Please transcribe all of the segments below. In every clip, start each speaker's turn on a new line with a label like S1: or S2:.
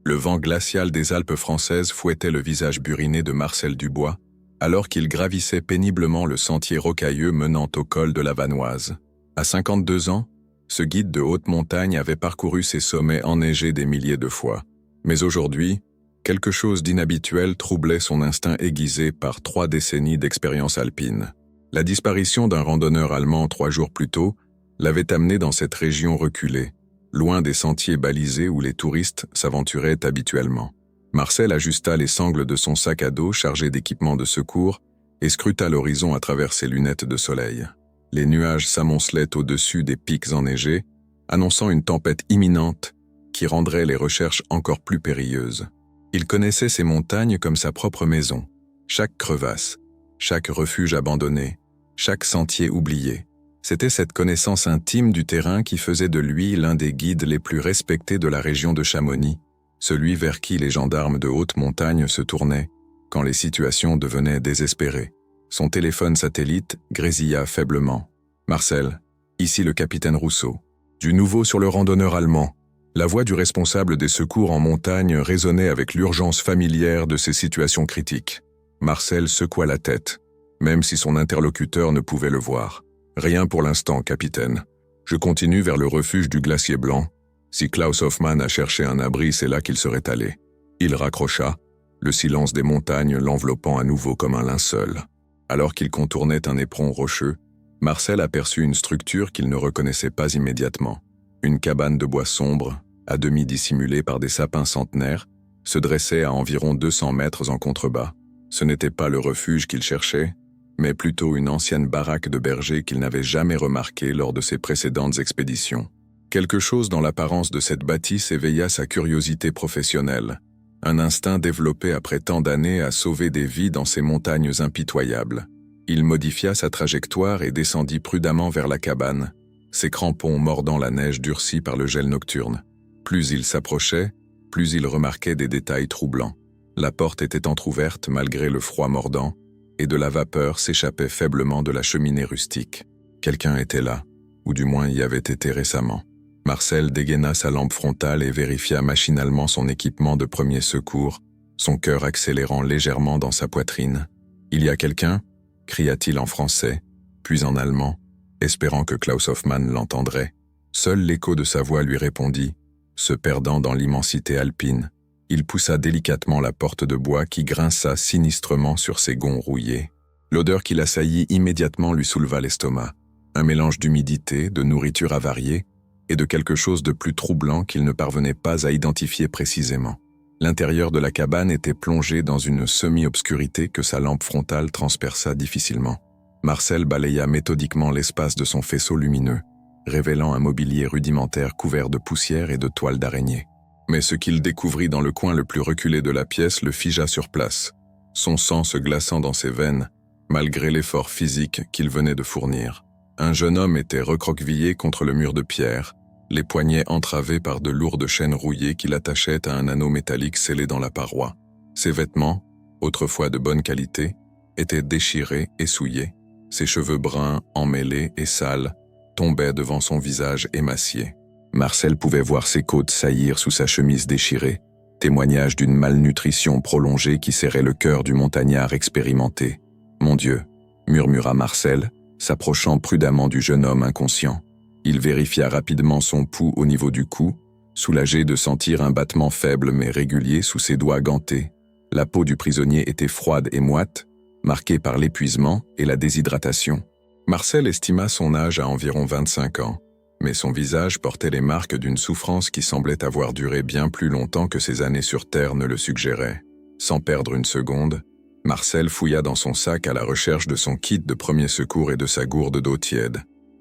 S1: Le vent glacial des Alpes françaises fouettait le visage buriné de Marcel Dubois, alors qu'il gravissait péniblement le sentier rocailleux menant au col de la Vanoise. À 52 ans, ce guide de haute montagne avait parcouru ces sommets enneigés des milliers de fois. Mais aujourd'hui, quelque chose d'inhabituel troublait son instinct aiguisé par 3 décennies d'expérience alpine. La disparition d'un randonneur allemand 3 jours plus tôt l'avait amené dans cette région reculée, loin des sentiers balisés où les touristes s'aventuraient habituellement. Marcel ajusta les sangles de son sac à dos chargé d'équipements de secours et scruta l'horizon à travers ses lunettes de soleil. Les nuages s'amoncelaient au-dessus des pics enneigés, annonçant une tempête imminente qui rendrait les recherches encore plus périlleuses. Il connaissait ces montagnes comme sa propre maison. Chaque crevasse, chaque refuge abandonné, chaque sentier oublié. C'était cette connaissance intime du terrain qui faisait de lui l'un des guides les plus respectés de la région de Chamonix, celui vers qui les gendarmes de haute montagne se tournaient quand les situations devenaient désespérées. Son téléphone satellite grésilla faiblement. « Marcel, ici le capitaine Rousseau. Du nouveau sur le randonneur allemand. » La voix du responsable des secours en montagne résonnait avec l'urgence familière de ces situations critiques. Marcel secoua la tête, même si son interlocuteur ne pouvait le voir. « Rien pour l'instant, capitaine. Je continue vers le refuge du Glacier Blanc. Si Klaus Hoffmann a cherché un abri, c'est là qu'il serait allé. » Il raccrocha, le silence des montagnes l'enveloppant à nouveau comme un linceul. Alors qu'il contournait un éperon rocheux, Marcel aperçut une structure qu'il ne reconnaissait pas immédiatement. Une cabane de bois sombre, à demi dissimulée par des sapins centenaires, se dressait à environ 200 mètres en contrebas. Ce n'était pas le refuge qu'il cherchait, mais plutôt une ancienne baraque de berger qu'il n'avait jamais remarquée lors de ses précédentes expéditions. Quelque chose dans l'apparence de cette bâtisse éveilla sa curiosité professionnelle, un instinct développé après tant d'années à sauver des vies dans ces montagnes impitoyables. Il modifia sa trajectoire et descendit prudemment vers la cabane, ses crampons mordant la neige durcie par le gel nocturne. Plus il s'approchait, plus il remarquait des détails troublants. La porte était entr'ouverte malgré le froid mordant, et de la vapeur s'échappait faiblement de la cheminée rustique. Quelqu'un était là, ou du moins y avait été récemment. Marcel dégaina sa lampe frontale et vérifia machinalement son équipement de premier secours, son cœur accélérant légèrement dans sa poitrine. « Il y a quelqu'un » cria-t-il en français, puis en allemand, espérant que Klaus Hoffmann l'entendrait. Seul l'écho de sa voix lui répondit, se perdant dans l'immensité alpine. Il poussa délicatement la porte de bois qui grinça sinistrement sur ses gonds rouillés. L'odeur qui l'assaillit immédiatement lui souleva l'estomac, un mélange d'humidité, de nourriture avariée, et de quelque chose de plus troublant qu'il ne parvenait pas à identifier précisément. L'intérieur de la cabane était plongé dans une semi-obscurité que sa lampe frontale transperça difficilement. Marcel balaya méthodiquement l'espace de son faisceau lumineux, révélant un mobilier rudimentaire couvert de poussière et de toiles d'araignée. Mais ce qu'il découvrit dans le coin le plus reculé de la pièce le figea sur place, son sang se glaçant dans ses veines, malgré l'effort physique qu'il venait de fournir. Un jeune homme était recroquevillé contre le mur de pierre, les poignets entravés par de lourdes chaînes rouillées qui l'attachaient à un anneau métallique scellé dans la paroi. Ses vêtements, autrefois de bonne qualité, étaient déchirés et souillés. Ses cheveux bruns, emmêlés et sales, tombaient devant son visage émacié. Marcel pouvait voir ses côtes saillir sous sa chemise déchirée, témoignage d'une malnutrition prolongée qui serrait le cœur du montagnard expérimenté. « Mon Dieu !» murmura Marcel, s'approchant prudemment du jeune homme inconscient. Il vérifia rapidement son pouls au niveau du cou, soulagé de sentir un battement faible mais régulier sous ses doigts gantés. La peau du prisonnier était froide et moite, marquée par l'épuisement et la déshydratation. Marcel estima son âge à environ 25 ans, mais son visage portait les marques d'une souffrance qui semblait avoir duré bien plus longtemps que ses années sur Terre ne le suggéraient. Sans perdre une seconde, Marcel fouilla dans son sac à la recherche de son kit de premier secours et de sa gourde d'eau tiède.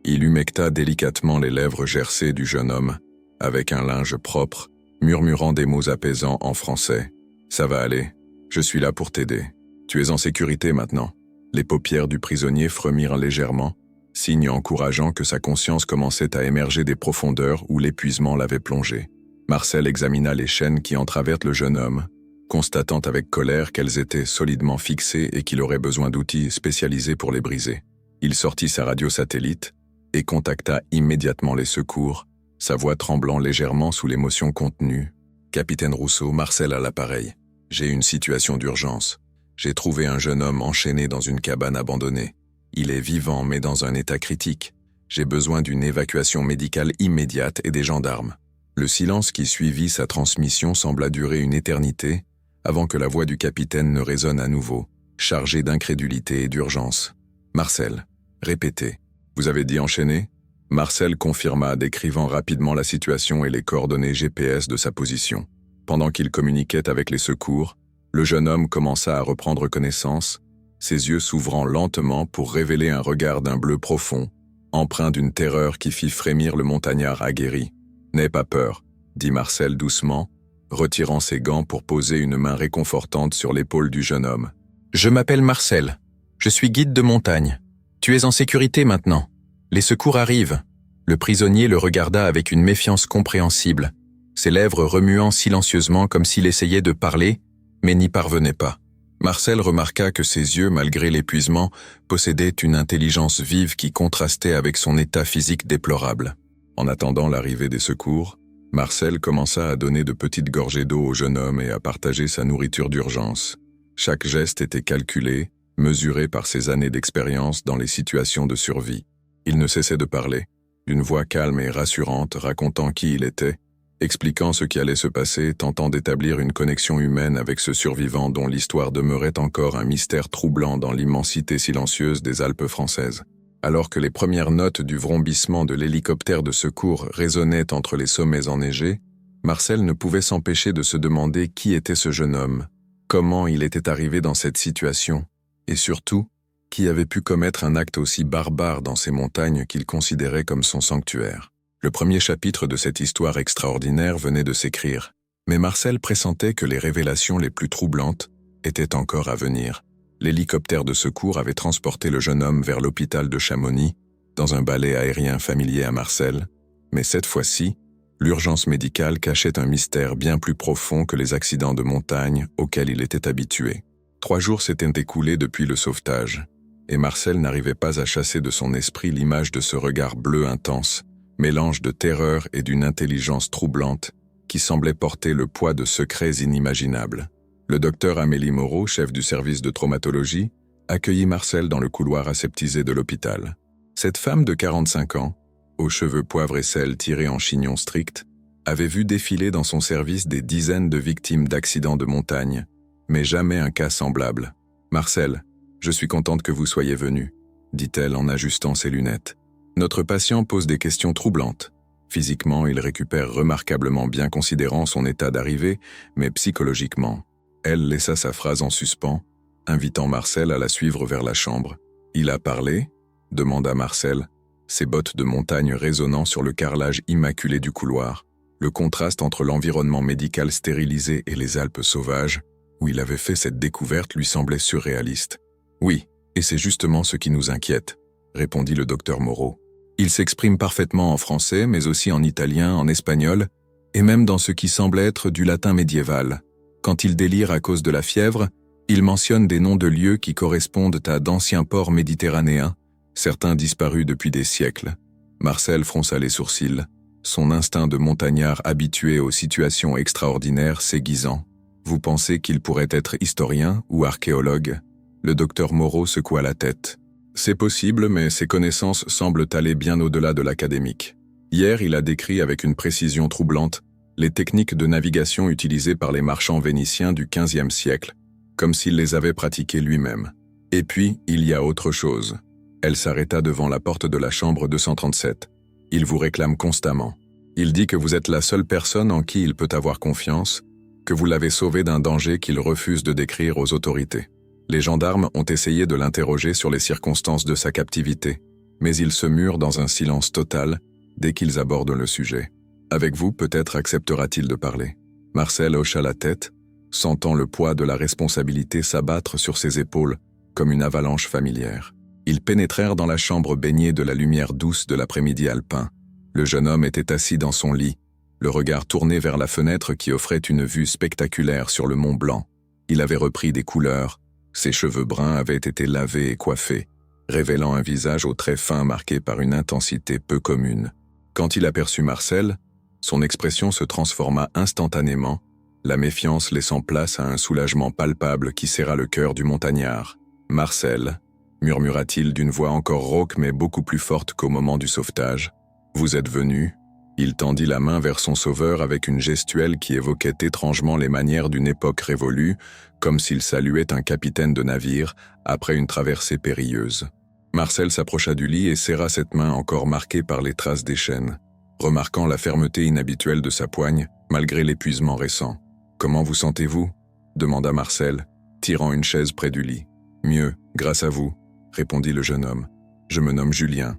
S1: Il humecta délicatement les lèvres gercées du jeune homme, avec un linge propre, murmurant des mots apaisants en français. « Ça va aller, je suis là pour t'aider. Tu es en sécurité maintenant. » Les paupières du prisonnier frémirent légèrement, signe encourageant que sa conscience commençait à émerger des profondeurs où l'épuisement l'avait plongé. Marcel examina les chaînes qui entravertent le jeune homme, constatant avec colère qu'elles étaient solidement fixées et qu'il aurait besoin d'outils spécialisés pour les briser. Il sortit sa radio satellite et contacta immédiatement les secours, sa voix tremblant légèrement sous l'émotion contenue. Capitaine Rousseau, Marcel à l'appareil. J'ai une situation d'urgence. J'ai trouvé un jeune homme enchaîné dans une cabane abandonnée. Il est vivant mais dans un état critique. J'ai besoin d'une évacuation médicale immédiate et des gendarmes. Le silence qui suivit sa transmission sembla durer une éternité, avant que la voix du capitaine ne résonne à nouveau, chargée d'incrédulité et d'urgence. Marcel, répétez. Vous avez dit enchaîné ? Marcel confirma, décrivant rapidement la situation et les coordonnées GPS de sa position. Pendant qu'il communiquait avec les secours, le jeune homme commença à reprendre connaissance, ses yeux s'ouvrant lentement pour révéler un regard d'un bleu profond, empreint d'une terreur qui fit frémir le montagnard aguerri. « N'aie pas peur », dit Marcel doucement, retirant ses gants pour poser une main réconfortante sur l'épaule du jeune homme. « Je m'appelle Marcel. Je suis guide de montagne. Tu es en sécurité maintenant. Les secours arrivent. » Le prisonnier le regarda avec une méfiance compréhensible, ses lèvres remuant silencieusement comme s'il essayait de parler, mais n'y parvenait pas. Marcel remarqua que ses yeux, malgré l'épuisement, possédaient une intelligence vive qui contrastait avec son état physique déplorable. En attendant l'arrivée des secours, Marcel commença à donner de petites gorgées d'eau au jeune homme et à partager sa nourriture d'urgence. Chaque geste était calculé, mesuré par ses années d'expérience dans les situations de survie. Il ne cessait de parler, d'une voix calme et rassurante, racontant qui il était, expliquant ce qui allait se passer, tentant d'établir une connexion humaine avec ce survivant dont l'histoire demeurait encore un mystère troublant dans l'immensité silencieuse des Alpes françaises. Alors que les premières notes du vrombissement de l'hélicoptère de secours résonnaient entre les sommets enneigés, Marcel ne pouvait s'empêcher de se demander qui était ce jeune homme, comment il était arrivé dans cette situation, et surtout, qui avait pu commettre un acte aussi barbare dans ces montagnes qu'il considérait comme son sanctuaire. Le premier chapitre de cette histoire extraordinaire venait de s'écrire, mais Marcel pressentait que les révélations les plus troublantes étaient encore à venir. L'hélicoptère de secours avait transporté le jeune homme vers l'hôpital de Chamonix, dans un balai aérien familier à Marcel, mais cette fois-ci, l'urgence médicale cachait un mystère bien plus profond que les accidents de montagne auxquels il était habitué. 3 jours s'étaient écoulés depuis le sauvetage, et Marcel n'arrivait pas à chasser de son esprit l'image de ce regard bleu intense, mélange de terreur et d'une intelligence troublante qui semblait porter le poids de secrets inimaginables. Le docteur Amélie Moreau, chef du service de traumatologie, accueillit Marcel dans le couloir aseptisé de l'hôpital. Cette femme de 45 ans, aux cheveux poivre et sel tirés en chignon strict, avait vu défiler dans son service des dizaines de victimes d'accidents de montagne, mais jamais un cas semblable. « Marcel, je suis contente que vous soyez venu, » dit-elle en ajustant ses lunettes. Notre patient pose des questions troublantes. Physiquement, il récupère remarquablement bien considérant son état d'arrivée, mais psychologiquement. Elle laissa sa phrase en suspens, invitant Marcel à la suivre vers la chambre. « Il a parlé ?» demanda Marcel, ses bottes de montagne résonnant sur le carrelage immaculé du couloir. Le contraste entre l'environnement médical stérilisé et les Alpes sauvages, où il avait fait cette découverte, lui semblait surréaliste. « Oui, et c'est justement ce qui nous inquiète, » répondit le docteur Moreau. Il s'exprime parfaitement en français, mais aussi en italien, en espagnol, et même dans ce qui semble être du latin médiéval. Quand il délire à cause de la fièvre, il mentionne des noms de lieux qui correspondent à d'anciens ports méditerranéens, certains disparus depuis des siècles. Marcel fronça les sourcils, son instinct de montagnard habitué aux situations extraordinaires s'aiguisant. « Vous pensez qu'il pourrait être historien ou archéologue ?» Le docteur Moreau secoua la tête. C'est possible, mais ses connaissances semblent aller bien au-delà de l'académique. Hier, il a décrit avec une précision troublante les techniques de navigation utilisées par les marchands vénitiens du XVe siècle, comme s'il les avait pratiquées lui-même. Et puis, il y a autre chose. Elle s'arrêta devant la porte de la chambre 237. Il vous réclame constamment. Il dit que vous êtes la seule personne en qui il peut avoir confiance, que vous l'avez sauvé d'un danger qu'il refuse de décrire aux autorités. Les gendarmes ont essayé de l'interroger sur les circonstances de sa captivité, mais il se mure dans un silence total dès qu'ils abordent le sujet. Avec vous, peut-être acceptera-t-il de parler. Marcel hocha la tête, sentant le poids de la responsabilité s'abattre sur ses épaules comme une avalanche familière. Ils pénétrèrent dans la chambre baignée de la lumière douce de l'après-midi alpin. Le jeune homme était assis dans son lit, le regard tourné vers la fenêtre qui offrait une vue spectaculaire sur le Mont Blanc. Il avait repris des couleurs. Ses cheveux bruns avaient été lavés et coiffés, révélant un visage aux traits fins marqué par une intensité peu commune. Quand il aperçut Marcel, Son expression se transforma instantanément, la méfiance laissant place à un soulagement palpable qui serra le cœur du montagnard. « Marcel », murmura-t-il d'une voix encore rauque mais beaucoup plus forte qu'au moment du sauvetage. « Vous êtes venu ?» Il tendit la main vers son sauveur avec une gestuelle qui évoquait étrangement les manières d'une époque révolue, comme s'il saluait un capitaine de navire après une traversée périlleuse. Marcel s'approcha du lit et serra cette main encore marquée par les traces des chaînes, remarquant la fermeté inhabituelle de sa poigne, malgré l'épuisement récent. « Comment vous sentez-vous » demanda Marcel, tirant une chaise près du lit. « Mieux, grâce à vous » répondit le jeune homme. « Je me nomme Julien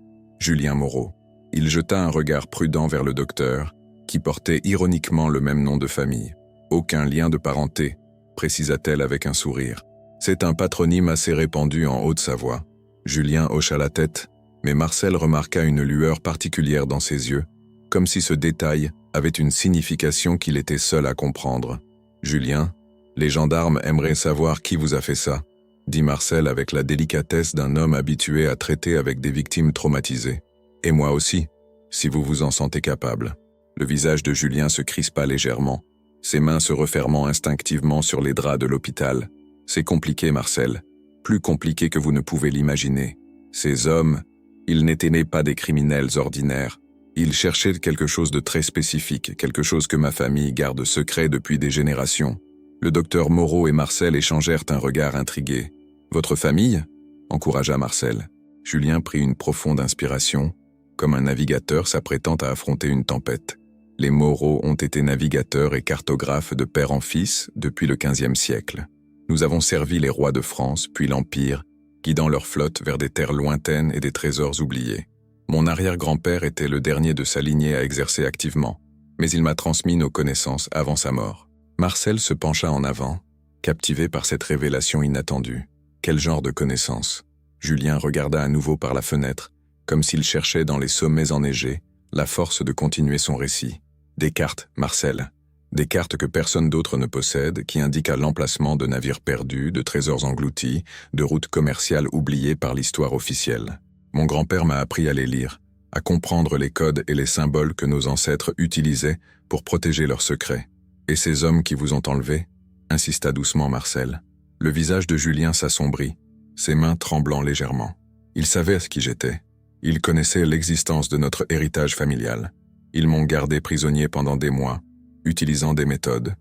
S1: Moreau. » Il jeta un regard prudent vers le docteur, qui portait ironiquement le même nom de famille. « Aucun lien de parenté » précisa-t-elle avec un sourire. « C'est un patronyme assez répandu en Haute-Savoie. » Julien hocha la tête, mais Marcel remarqua une lueur particulière dans ses yeux, comme si ce détail avait une signification qu'il était seul à comprendre. « Julien, les gendarmes aimeraient savoir qui vous a fait ça » dit Marcel avec la délicatesse d'un homme habitué à traiter avec des victimes traumatisées. « Et moi aussi, si vous vous en sentez capable. » Le visage de Julien se crispa légèrement, ses mains se refermant instinctivement sur les draps de l'hôpital. « C'est compliqué, Marcel. Plus compliqué que vous ne pouvez l'imaginer. Ces hommes, ils n'étaient pas des criminels ordinaires. Ils cherchaient quelque chose de très spécifique, quelque chose que ma famille garde secret depuis des générations. » Le docteur Moreau et Marcel échangèrent un regard intrigué. « Votre famille ?» encouragea Marcel. Julien prit une profonde inspiration, comme un navigateur s'apprêtant à affronter une tempête. Les Moreau ont été navigateurs et cartographes de père en fils depuis le XVe siècle. Nous avons servi les rois de France, puis l'Empire, guidant leur flotte vers des terres lointaines et des trésors oubliés. Mon arrière-grand-père était le dernier de sa lignée à exercer activement, mais il m'a transmis nos connaissances avant sa mort. Marcel se pencha en avant, captivé par cette révélation inattendue. Quel genre de connaissances ? Julien regarda à nouveau par la fenêtre, comme s'il cherchait dans les sommets enneigés la force de continuer son récit. Des cartes, Marcel. Des cartes que personne d'autre ne possède, qui indiquent l'emplacement de navires perdus, de trésors engloutis, de routes commerciales oubliées par l'histoire officielle. Mon grand-père m'a appris à les lire, à comprendre les codes et les symboles que nos ancêtres utilisaient pour protéger leurs secrets. Et ces hommes qui vous ont enlevé ? Insista doucement Marcel. Le visage de Julien s'assombrit, ses mains tremblant légèrement. Ils savaient ce qui j'étais. Ils connaissaient l'existence de notre héritage familial. Ils m'ont gardé prisonnier pendant des mois, utilisant des méthodes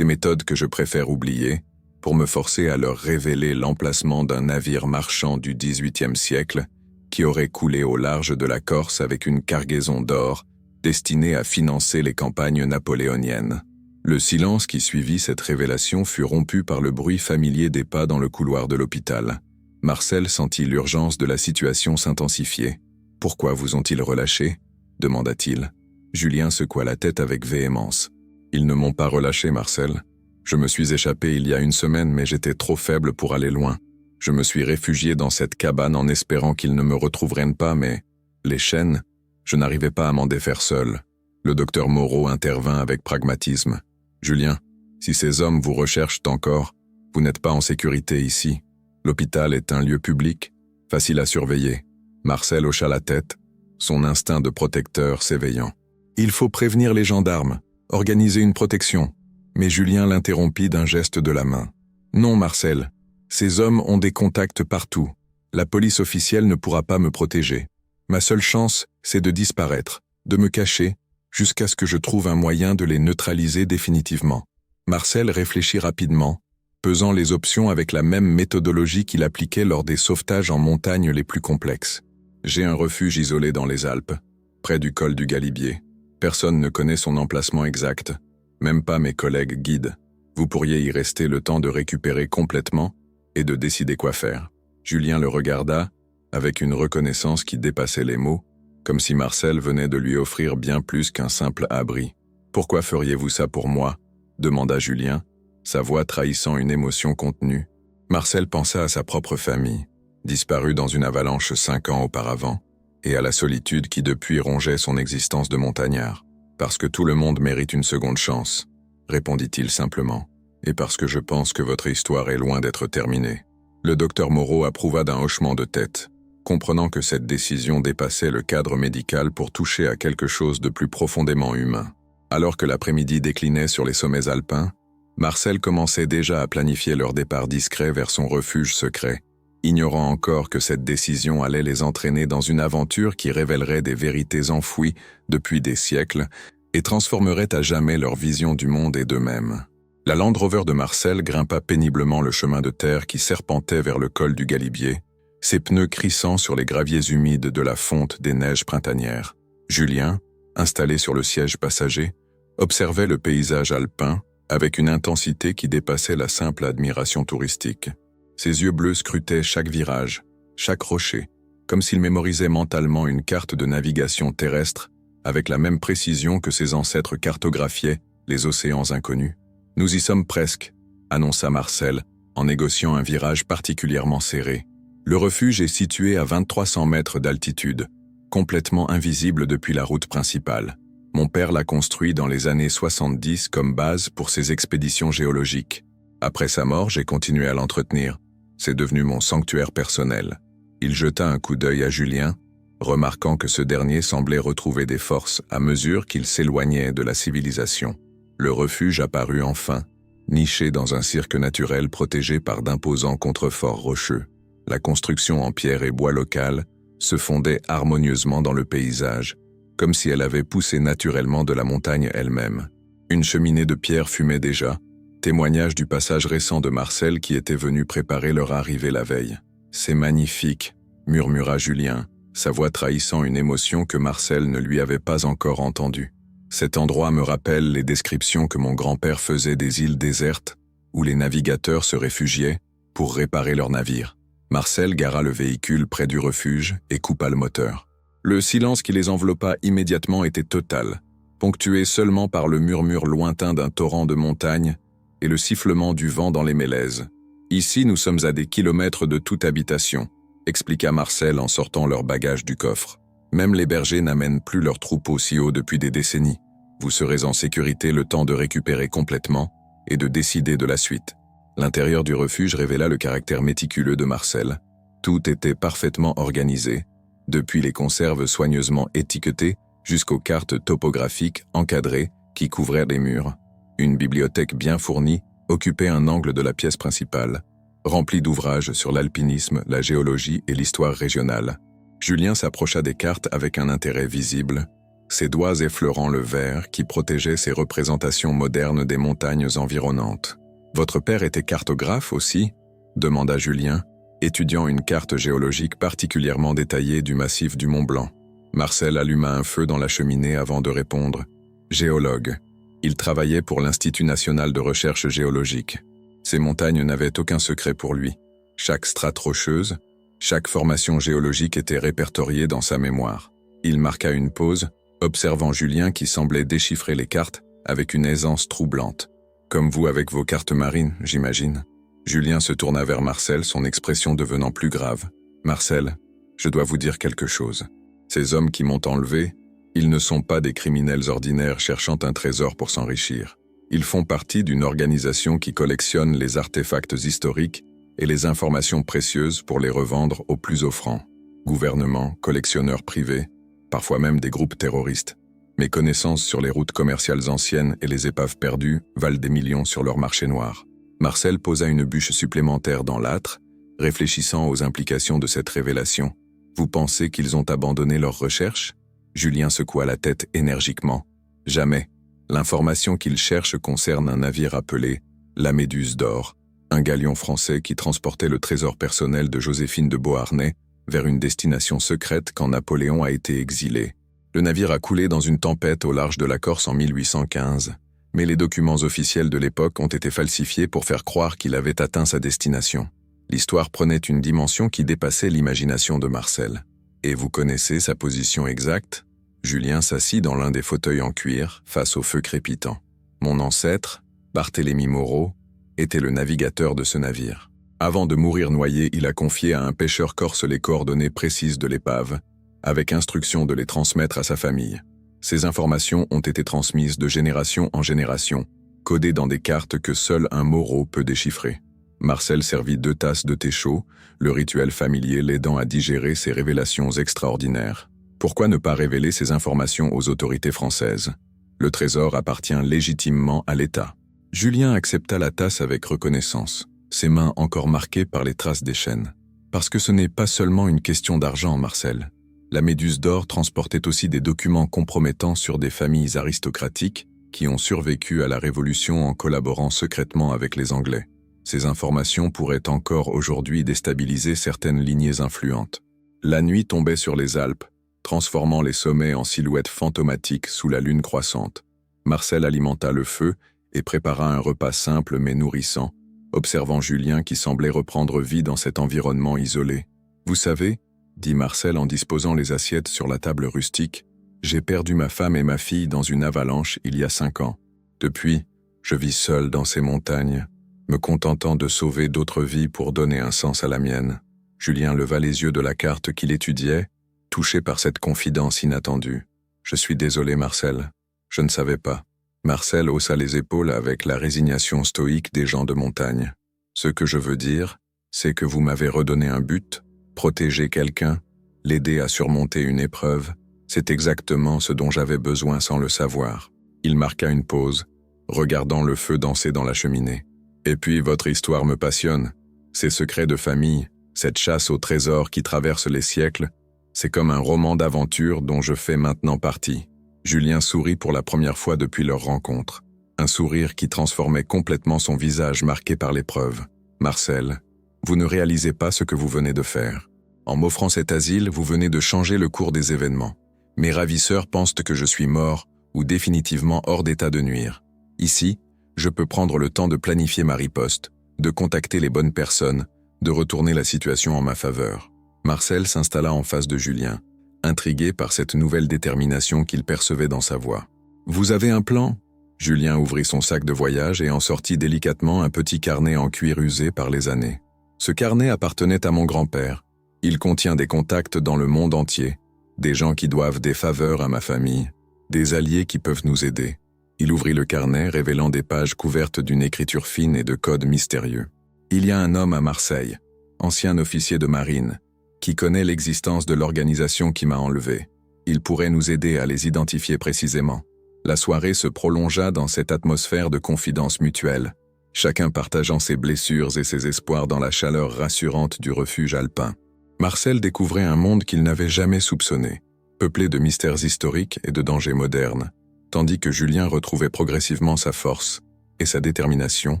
S1: que je préfère oublier, pour me forcer à leur révéler l'emplacement d'un navire marchand du XVIIIe siècle qui aurait coulé au large de la Corse avec une cargaison d'or destinée à financer les campagnes napoléoniennes. Le silence qui suivit cette révélation fut rompu par le bruit familier des pas dans le couloir de l'hôpital. Marcel sentit l'urgence de la situation s'intensifier. « Pourquoi vous ont-ils relâché ?» demanda-t-il. Julien secoua la tête avec véhémence. « Ils ne m'ont pas relâché, Marcel. Je me suis échappé il y a une semaine, mais j'étais trop faible pour aller loin. Je me suis réfugié dans cette cabane en espérant qu'ils ne me retrouveraient pas, mais les chaînes, je n'arrivais pas à m'en défaire seul. » Le docteur Moreau intervint avec pragmatisme. « Julien, si ces hommes vous recherchent encore, vous n'êtes pas en sécurité ici. L'hôpital est un lieu public, facile à surveiller. » Marcel hocha la tête, son instinct de protecteur s'éveillant. « Il faut prévenir les gendarmes, organiser une protection. » Mais Julien l'interrompit d'un geste de la main. « Non, Marcel, ces hommes ont des contacts partout. La police officielle ne pourra pas me protéger. Ma seule chance, c'est de disparaître, de me cacher, jusqu'à ce que je trouve un moyen de les neutraliser définitivement. » Marcel réfléchit rapidement, pesant les options avec la même méthodologie qu'il appliquait lors des sauvetages en montagne les plus complexes. « J'ai un refuge isolé dans les Alpes, près du col du Galibier. Personne ne connaît son emplacement exact, même pas mes collègues guides. Vous pourriez y rester le temps de récupérer complètement et de décider quoi faire. » Julien le regarda, avec une reconnaissance qui dépassait les mots, comme si Marcel venait de lui offrir bien plus qu'un simple abri. « Pourquoi feriez-vous ça pour moi ?» demanda Julien, sa voix trahissant une émotion contenue. Marcel pensa à sa propre famille, disparue dans une avalanche 5 ans auparavant, et à la solitude qui depuis rongeait son existence de montagnard. « Parce que tout le monde mérite une seconde chance, » répondit-il simplement, « et parce que je pense que votre histoire est loin d'être terminée. » Le docteur Moreau approuva d'un hochement de tête, comprenant que cette décision dépassait le cadre médical pour toucher à quelque chose de plus profondément humain. Alors que l'après-midi déclinait sur les sommets alpins, Marcel commençait déjà à planifier leur départ discret vers son refuge secret, ignorant encore que cette décision allait les entraîner dans une aventure qui révélerait des vérités enfouies depuis des siècles et transformerait à jamais leur vision du monde et d'eux-mêmes. La Land Rover de Marcel grimpa péniblement le chemin de terre qui serpentait vers le col du Galibier, ses pneus crissant sur les graviers humides de la fonte des neiges printanières. Julien, installé sur le siège passager, observait le paysage alpin avec une intensité qui dépassait la simple admiration touristique. Ses yeux bleus scrutaient chaque virage, chaque rocher, comme s'il mémorisait mentalement une carte de navigation terrestre avec la même précision que ses ancêtres cartographiaient les océans inconnus. « Nous y sommes presque », annonça Marcel, en négociant un virage particulièrement serré. Le refuge est situé à 2300 mètres d'altitude, complètement invisible depuis la route principale. Mon père l'a construit dans les années 70 comme base pour ses expéditions géologiques. Après sa mort, j'ai continué à l'entretenir. C'est devenu mon sanctuaire personnel. Il jeta un coup d'œil à Julien, remarquant que ce dernier semblait retrouver des forces à mesure qu'il s'éloignait de la civilisation. Le refuge apparut enfin, niché dans un cirque naturel protégé par d'imposants contreforts rocheux. La construction en pierre et bois local se fondait harmonieusement dans le paysage, comme si elle avait poussé naturellement de la montagne elle-même. Une cheminée de pierre fumait déjà, témoignage du passage récent de Marcel qui était venu préparer leur arrivée la veille. « C'est magnifique », murmura Julien, sa voix trahissant une émotion que Marcel ne lui avait pas encore entendue. « Cet endroit me rappelle les descriptions que mon grand-père faisait des îles désertes, où les navigateurs se réfugiaient pour réparer leurs navires. » Marcel gara le véhicule près du refuge et coupa le moteur. Le silence qui les enveloppa immédiatement était total, ponctué seulement par le murmure lointain d'un torrent de montagne et le sifflement du vent dans les mélèzes. « Ici, nous sommes à des kilomètres de toute habitation », expliqua Marcel en sortant leurs bagages du coffre. « Même les bergers n'amènent plus leurs troupeaux si haut depuis des décennies. Vous serez en sécurité le temps de récupérer complètement et de décider de la suite. » L'intérieur du refuge révéla le caractère méticuleux de Marcel. Tout était parfaitement organisé, depuis les conserves soigneusement étiquetées jusqu'aux cartes topographiques encadrées qui couvraient les murs. Une bibliothèque bien fournie occupait un angle de la pièce principale, remplie d'ouvrages sur l'alpinisme, la géologie et l'histoire régionale. Julien s'approcha des cartes avec un intérêt visible, ses doigts effleurant le verre qui protégeait ces représentations modernes des montagnes environnantes. « Votre père était cartographe aussi ?» demanda Julien, étudiant une carte géologique particulièrement détaillée du massif du Mont Blanc. Marcel alluma un feu dans la cheminée avant de répondre. « Géologue. Il travaillait pour l'Institut national de recherche géologique. Ces montagnes n'avaient aucun secret pour lui. Chaque strate rocheuse, chaque formation géologique était répertoriée dans sa mémoire. Il marqua une pause, observant Julien qui semblait déchiffrer les cartes avec une aisance troublante. « Comme vous avec vos cartes marines, j'imagine. » Julien se tourna vers Marcel, son expression devenant plus grave. « Marcel, je dois vous dire quelque chose. Ces hommes qui m'ont enlevé, ils ne sont pas des criminels ordinaires cherchant un trésor pour s'enrichir. Ils font partie d'une organisation qui collectionne les artefacts historiques et les informations précieuses pour les revendre aux plus offrants. Gouvernements, collectionneurs privés, parfois même des groupes terroristes. Mes connaissances sur les routes commerciales anciennes et les épaves perdues valent des millions sur leur marché noir. » Marcel posa une bûche supplémentaire dans l'âtre, réfléchissant aux implications de cette révélation. « Vous pensez qu'ils ont abandonné leurs recherches ?» Julien secoua la tête énergiquement. « Jamais. L'information qu'ils cherchent concerne un navire appelé la Méduse d'Or, un galion français qui transportait le trésor personnel de Joséphine de Beauharnais vers une destination secrète quand Napoléon a été exilé. Le navire a coulé dans une tempête au large de la Corse en 1815, mais les documents officiels de l'époque ont été falsifiés pour faire croire qu'il avait atteint sa destination. L'histoire prenait une dimension qui dépassait l'imagination de Marcel. Et vous connaissez sa position exacte ? Julien s'assit dans l'un des fauteuils en cuir, face au feu crépitant. Mon ancêtre, Barthélemy Moreau, était le navigateur de ce navire. Avant de mourir noyé, il a confié à un pêcheur corse les coordonnées précises de l'épave, avec instruction de les transmettre à sa famille. Ces informations ont été transmises de génération en génération, codées dans des cartes que seul un Moreau peut déchiffrer. Marcel servit 2 tasses de thé chaud, le rituel familier l'aidant à digérer ces révélations extraordinaires. Pourquoi ne pas révéler ces informations aux autorités françaises ? Le trésor appartient légitimement à l'État. Julien accepta la tasse avec reconnaissance, ses mains encore marquées par les traces des chaînes. Parce que ce n'est pas seulement une question d'argent, Marcel. La Méduse d'or transportait aussi des documents compromettants sur des familles aristocratiques qui ont survécu à la Révolution en collaborant secrètement avec les Anglais. Ces informations pourraient encore aujourd'hui déstabiliser certaines lignées influentes. La nuit tombait sur les Alpes, transformant les sommets en silhouettes fantomatiques sous la lune croissante. Marcel alimenta le feu et prépara un repas simple mais nourrissant, observant Julien qui semblait reprendre vie dans cet environnement isolé. « Vous savez, » dit Marcel en disposant les assiettes sur la table rustique, « j'ai perdu ma femme et ma fille dans une avalanche il y a 5 ans. Depuis, je vis seul dans ces montagnes, me contentant de sauver d'autres vies pour donner un sens à la mienne. » Julien leva les yeux de la carte qu'il étudiait, touché par cette confidence inattendue. « Je suis désolé, Marcel. Je ne savais pas. » Marcel haussa les épaules avec la résignation stoïque des gens de montagne. « Ce que je veux dire, c'est que vous m'avez redonné un but, protéger quelqu'un, l'aider à surmonter une épreuve. C'est exactement ce dont j'avais besoin sans le savoir. » Il marqua une pause, regardant le feu danser dans la cheminée. « Et puis votre histoire me passionne. Ces secrets de famille, cette chasse au trésor qui traverse les siècles, c'est comme un roman d'aventure dont je fais maintenant partie. » Julien sourit pour la première fois depuis leur rencontre. Un sourire qui transformait complètement son visage marqué par l'épreuve. « Marcel, vous ne réalisez pas ce que vous venez de faire. En m'offrant cet asile, vous venez de changer le cours des événements. Mes ravisseurs pensent que je suis mort ou définitivement hors d'état de nuire. Ici, je peux prendre le temps de planifier ma riposte, de contacter les bonnes personnes, de retourner la situation en ma faveur. » Marcel s'installa en face de Julien, intrigué par cette nouvelle détermination qu'il percevait dans sa voix. « Vous avez un plan ?» Julien ouvrit son sac de voyage et en sortit délicatement un petit carnet en cuir usé par les années. Ce carnet appartenait à mon grand-père. Il contient des contacts dans le monde entier, des gens qui doivent des faveurs à ma famille, des alliés qui peuvent nous aider. Il ouvrit le carnet, révélant des pages couvertes d'une écriture fine et de codes mystérieux. « Il y a un homme à Marseille, ancien officier de marine, qui connaît l'existence de l'organisation qui m'a enlevé. Il pourrait nous aider à les identifier précisément. » La soirée se prolongea dans cette atmosphère de confidence mutuelle, chacun partageant ses blessures et ses espoirs dans la chaleur rassurante du refuge alpin. Marcel découvrait un monde qu'il n'avait jamais soupçonné, peuplé de mystères historiques et de dangers modernes, tandis que Julien retrouvait progressivement sa force et sa détermination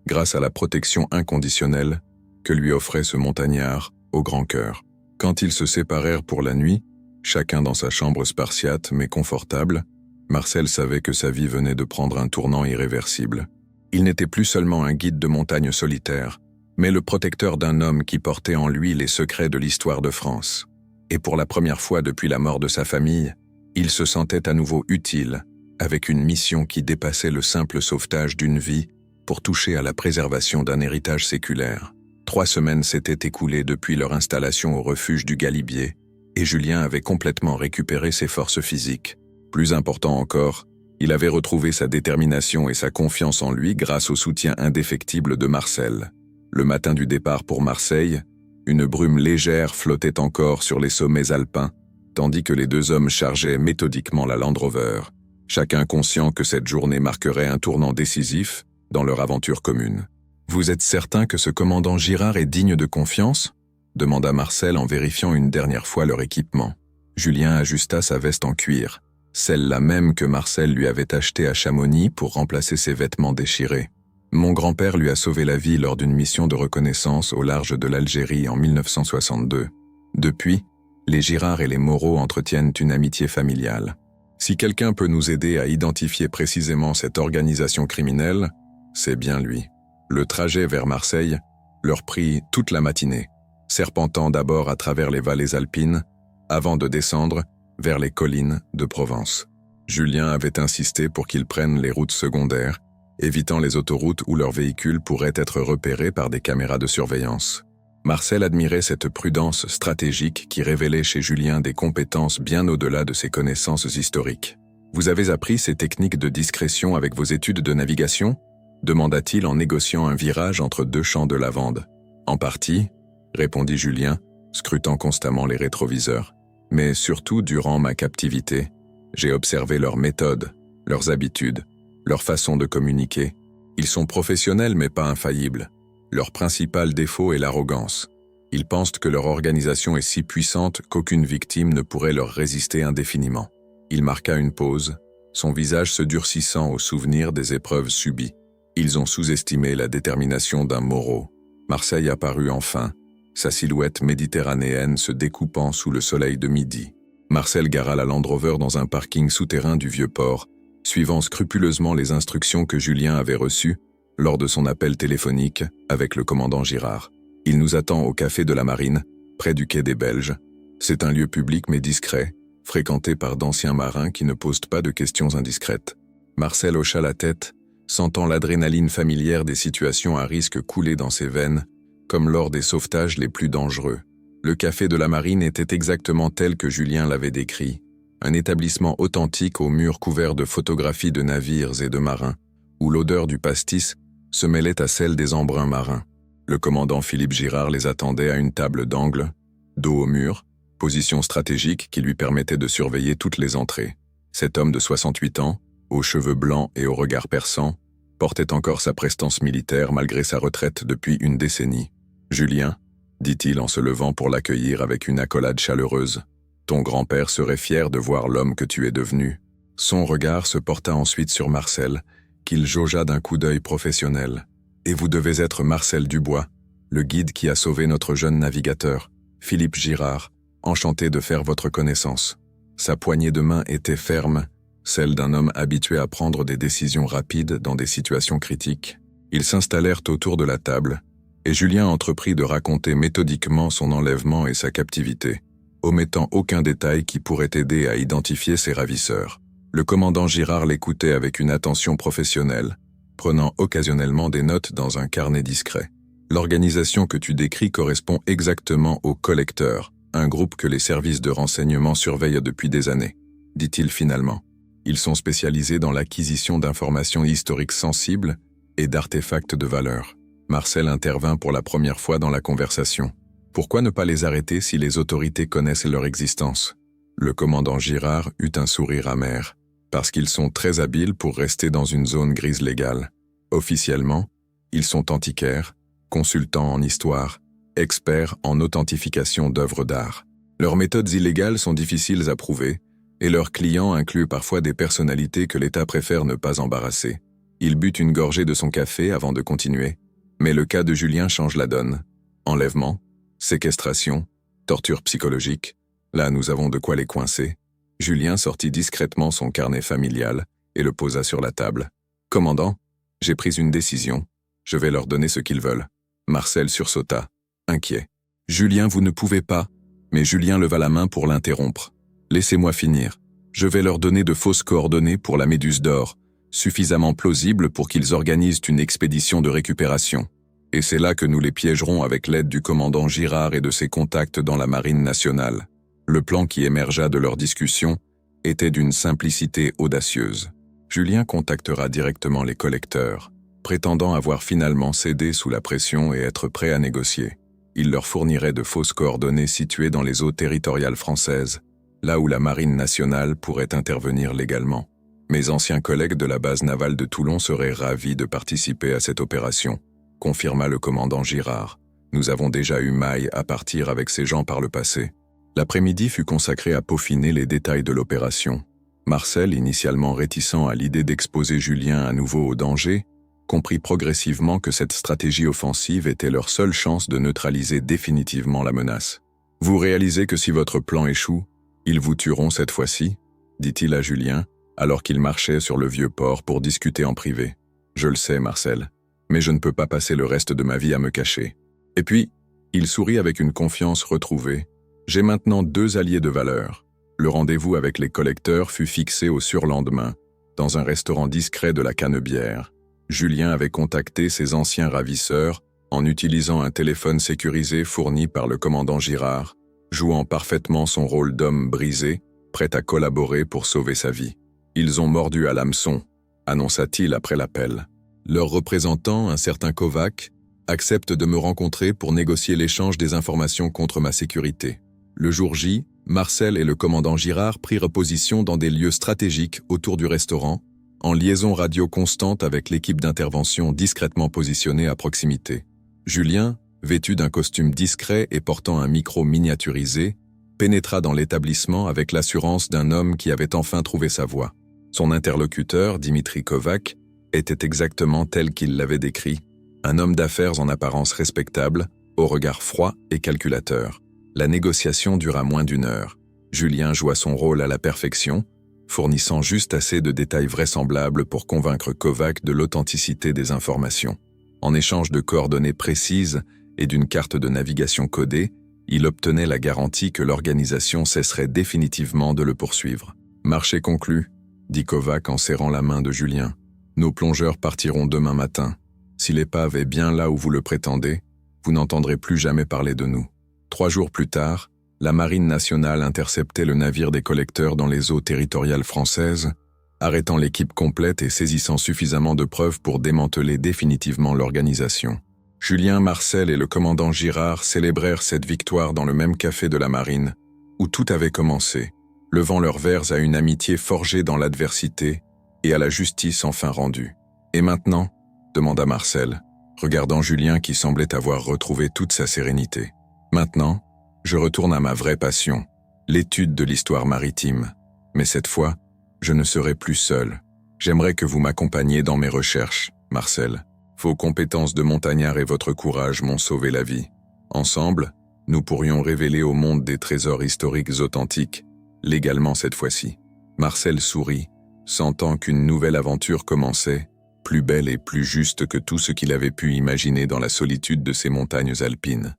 S1: grâce à la protection inconditionnelle que lui offrait ce montagnard au grand cœur. Quand ils se séparèrent pour la nuit, chacun dans sa chambre spartiate mais confortable, Marcel savait que sa vie venait de prendre un tournant irréversible. Il n'était plus seulement un guide de montagne solitaire, mais le protecteur d'un homme qui portait en lui les secrets de l'histoire de France. Et pour la première fois depuis la mort de sa famille, il se sentait à nouveau utile, avec une mission qui dépassait le simple sauvetage d'une vie pour toucher à la préservation d'un héritage séculaire. 3 semaines s'étaient écoulées depuis leur installation au refuge du Galibier, et Julien avait complètement récupéré ses forces physiques. Plus important encore, il avait retrouvé sa détermination et sa confiance en lui grâce au soutien indéfectible de Marcel. Le matin du départ pour Marseille, une brume légère flottait encore sur les sommets alpins, tandis que les 2 hommes chargeaient méthodiquement la Land Rover, chacun conscient que cette journée marquerait un tournant décisif dans leur aventure commune. « Vous êtes certain que ce commandant Girard est digne de confiance ?» demanda Marcel en vérifiant une dernière fois leur équipement. Julien ajusta sa veste en cuir, celle-là même que Marcel lui avait achetée à Chamonix pour remplacer ses vêtements déchirés. « Mon grand-père lui a sauvé la vie lors d'une mission de reconnaissance au large de l'Algérie en 1962. Depuis, les Girard et les Moreau entretiennent une amitié familiale. Si quelqu'un peut nous aider à identifier précisément cette organisation criminelle, c'est bien lui. » Le trajet vers Marseille leur prit toute la matinée, serpentant d'abord à travers les vallées alpines, avant de descendre vers les collines de Provence. Julien avait insisté pour qu'ils prennent les routes secondaires, évitant les autoroutes où leurs véhicules pourraient être repérés par des caméras de surveillance. Marcel admirait cette prudence stratégique qui révélait chez Julien des compétences bien au-delà de ses connaissances historiques. « Vous avez appris ces techniques de discrétion avec vos études de navigation ?» demanda-t-il en négociant un virage entre 2 champs de lavande. « En partie, » répondit Julien, scrutant constamment les rétroviseurs. « Mais surtout durant ma captivité, j'ai observé leurs méthodes, leurs habitudes, leur façon de communiquer. Ils sont professionnels mais pas infaillibles. Leur principal défaut est l'arrogance. Ils pensent que leur organisation est si puissante qu'aucune victime ne pourrait leur résister indéfiniment. Il marqua une pause, son visage se durcissant au souvenir des épreuves subies. Ils ont sous-estimé la détermination d'un Moreau. Marseille apparut enfin, sa silhouette méditerranéenne se découpant sous le soleil de midi. Marcel gara la Land Rover dans un parking souterrain du Vieux-Port, suivant scrupuleusement les instructions que Julien avait reçues lors de son appel téléphonique avec le commandant Girard. Il nous attend au café de la Marine, près du quai des Belges. C'est un lieu public mais discret, fréquenté par d'anciens marins qui ne posent pas de questions indiscrètes. Marcel hocha la tête, sentant l'adrénaline familière des situations à risque couler dans ses veines, comme lors des sauvetages les plus dangereux. Le café de la Marine était exactement tel que Julien l'avait décrit, un établissement authentique aux murs couverts de photographies de navires et de marins, où l'odeur du pastis se mêlait à celle des embruns marins. Le commandant Philippe Girard les attendait à une table d'angle, dos au mur, position stratégique qui lui permettait de surveiller toutes les entrées. Cet homme de 68 ans, aux cheveux blancs et au regard perçant, portait encore sa prestance militaire malgré sa retraite depuis une décennie. « Julien », dit-il en se levant pour l'accueillir avec une accolade chaleureuse, « ton grand-père serait fier de voir l'homme que tu es devenu. » Son regard se porta ensuite sur Marcel, qu'il jaugea d'un coup d'œil professionnel. « Et vous devez être Marcel Dubois, le guide qui a sauvé notre jeune navigateur, Philippe Girard, enchanté de faire votre connaissance. » Sa poignée de main était ferme, celle d'un homme habitué à prendre des décisions rapides dans des situations critiques. Ils s'installèrent autour de la table, et Julien entreprit de raconter méthodiquement son enlèvement et sa captivité, omettant aucun détail qui pourrait aider à identifier ses ravisseurs. Le commandant Girard l'écoutait avec une attention professionnelle, prenant occasionnellement des notes dans un carnet discret. « L'organisation que tu décris correspond exactement au Collecteur, un groupe que les services de renseignement surveillent depuis des années, » dit-il finalement. Ils sont spécialisés dans l'acquisition d'informations historiques sensibles et d'artefacts de valeur. Marcel intervint pour la première fois dans la conversation. Pourquoi ne pas les arrêter si les autorités connaissent leur existence? Le commandant Girard eut un sourire amer, parce qu'ils sont très habiles pour rester dans une zone grise légale. Officiellement, ils sont antiquaires, consultants en histoire, experts en authentification d'œuvres d'art. Leurs méthodes illégales sont difficiles à prouver, et leurs clients incluent parfois des personnalités que l'État préfère ne pas embarrasser. Il but une gorgée de son café avant de continuer, mais le cas de Julien change la donne. Enlèvement, séquestration, torture psychologique, là nous avons de quoi les coincer. Julien sortit discrètement son carnet familial et le posa sur la table. « Commandant, j'ai pris une décision, je vais leur donner ce qu'ils veulent. » Marcel sursauta, inquiet. « Julien, vous ne pouvez pas. » Mais Julien leva la main pour l'interrompre. « Laissez-moi finir. Je vais leur donner de fausses coordonnées pour la Méduse d'or, suffisamment plausibles pour qu'ils organisent une expédition de récupération. Et c'est là que nous les piégerons avec l'aide du commandant Girard et de ses contacts dans la Marine nationale. » Le plan qui émergea de leur discussion était d'une simplicité audacieuse. Julien contactera directement les collecteurs, prétendant avoir finalement cédé sous la pression et être prêt à négocier. Il leur fournirait de fausses coordonnées situées dans les eaux territoriales françaises, là où la Marine nationale pourrait intervenir légalement. Mes anciens collègues de la base navale de Toulon seraient ravis de participer à cette opération, confirma le commandant Girard. Nous avons déjà eu maille à partir avec ces gens par le passé. L'après-midi fut consacré à peaufiner les détails de l'opération. Marcel, initialement réticent à l'idée d'exposer Julien à nouveau au danger, comprit progressivement que cette stratégie offensive était leur seule chance de neutraliser définitivement la menace. « Vous réalisez que si votre plan échoue, ils vous tueront cette fois-ci » dit-il à Julien, alors qu'il marchait sur le vieux port pour discuter en privé. « Je le sais, Marcel, mais je ne peux pas passer le reste de ma vie à me cacher. » Et puis, il sourit avec une confiance retrouvée. « J'ai maintenant 2 alliés de valeur. » Le rendez-vous avec les collecteurs fut fixé au surlendemain, dans un restaurant discret de la Canebière. Julien avait contacté ses anciens ravisseurs en utilisant un téléphone sécurisé fourni par le commandant Girard, jouant parfaitement son rôle d'homme brisé, prêt à collaborer pour sauver sa vie. « Ils ont mordu à l'hameçon », annonça-t-il après l'appel. Leur représentant, un certain Kovac, accepte de me rencontrer pour négocier l'échange des informations contre ma sécurité. Le jour J, Marcel et le commandant Girard prirent position dans des lieux stratégiques autour du restaurant, en liaison radio constante avec l'équipe d'intervention discrètement positionnée à proximité. Julien, vêtu d'un costume discret et portant un micro miniaturisé, pénétra dans l'établissement avec l'assurance d'un homme qui avait enfin trouvé sa voie. Son interlocuteur, Dimitri Kovac, était exactement tel qu'il l'avait décrit, un homme d'affaires en apparence respectable, au regard froid et calculateur. La négociation dura moins d'1 heure. Julien joua son rôle à la perfection, fournissant juste assez de détails vraisemblables pour convaincre Kovac de l'authenticité des informations. En échange de coordonnées précises et d'une carte de navigation codée, il obtenait la garantie que l'organisation cesserait définitivement de le poursuivre. « Marché conclu », dit Kovac en serrant la main de Julien. « Nos plongeurs partiront demain matin. Si l'épave est bien là où vous le prétendez, vous n'entendrez plus jamais parler de nous. » 3 jours plus tard, la Marine nationale interceptait le navire des collecteurs dans les eaux territoriales françaises, arrêtant l'équipe complète et saisissant suffisamment de preuves pour démanteler définitivement l'organisation. Julien, Marcel et le commandant Girard célébrèrent cette victoire dans le même café de la Marine, où tout avait commencé, levant leurs verres à une amitié forgée dans l'adversité et à la justice enfin rendue. « Et maintenant ?» demanda Marcel, regardant Julien qui semblait avoir retrouvé toute sa sérénité. « Maintenant, je retourne à ma vraie passion, l'étude de l'histoire maritime. Mais cette fois, je ne serai plus seul. J'aimerais que vous m'accompagniez dans mes recherches, Marcel. Vos compétences de montagnard et votre courage m'ont sauvé la vie. Ensemble, nous pourrions révéler au monde des trésors historiques authentiques, légalement cette fois-ci. » Marcel sourit, sentant qu'une nouvelle aventure commençait, plus belle et plus juste que tout ce qu'il avait pu imaginer dans la solitude de ces montagnes alpines.